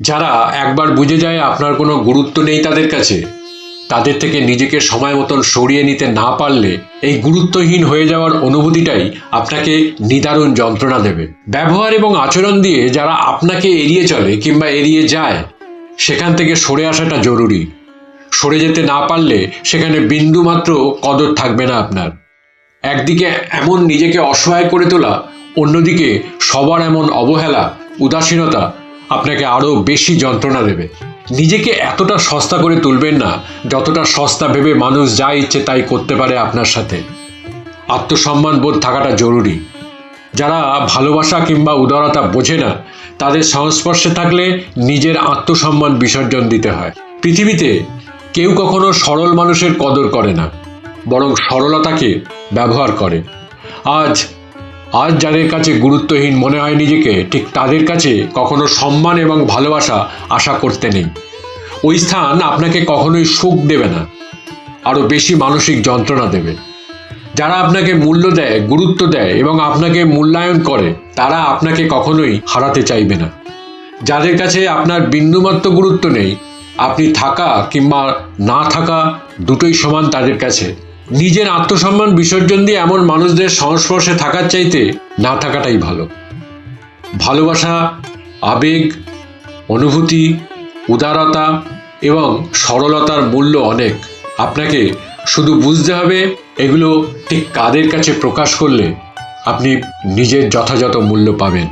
যারা একবার বুঝে যায় আপনার কোনো গুরুত্ব নেই তাদের কাছে, তাদের থেকে নিজেকে সময় মতন সরিয়ে নিতে না পারলে এই গুরুত্বহীন হয়ে যাওয়ার অনুভূতিটাই আপনাকে নিদারুণ যন্ত্রণা দেবে। ব্যবহার এবং আচরণ দিয়ে যারা আপনাকে এড়িয়ে চলে কিংবা এড়িয়ে যায়, সেখান থেকে সরে আসাটা জরুরি। সরে যেতে না পারলে সেখানে বিন্দুমাত্র কদর থাকবে না আপনার। একদিকে এমন নিজেকে অসহায় করে তোলা, অন্যদিকে সবার এমন অবহেলা, উদাসীনতা আপনাকে আরও বেশি যন্ত্রণা দেবে। নিজেকে এতটা সস্তা করে তুলবেন না যতটা সস্তা ভেবে মানুষ যা ইচ্ছে তাই করতে পারে আপনার সাথে। আত্মসম্মান বোধ থাকাটা জরুরি। যারা ভালোবাসা কিংবা উদারতা বোঝে না, তাদের সংস্পর্শে থাকলে নিজের আত্মসম্মান বিসর্জন দিতে হয়। পৃথিবীতে কেউ কখনো সরল মানুষের কদর করে না, বরং সরলতাকে ব্যবহার করে। আজ যাদের কাছে গুরুত্বহীন মনে হয় নিজেকে, ঠিক তাদের কাছে কখনো সম্মান এবং ভালোবাসা আশা করতে নেই। ওই স্থান আপনাকে কখনোই সুখ দেবে না, আরও বেশি মানসিক যন্ত্রণা দেবে। যারা আপনাকে মূল্য দেয়, গুরুত্ব দেয় এবং আপনাকে মূল্যায়ন করে, তারা আপনাকে কখনোই হারাতে চাইবে না। যাদের কাছে আপনার বিন্দুমাত্র গুরুত্ব নেই, আপনি থাকা কিংবা না থাকা দুটোই সমান তাদের কাছে। নিজের আত্মসম্মান বিসর্জন দিয়ে এমন মানুষদের সংস্পর্শে থাকার চাইতে না থাকাটাই ভালো। ভালোবাসা, আবেগ, অনুভূতি, উদারতা এবং সরলতার মূল্য অনেক। আপনাকে শুধু বুঝতে হবে এগুলো ঠিক কাদের কাছে প্রকাশ করলে আপনি নিজের যথাযথ মূল্য পাবেন।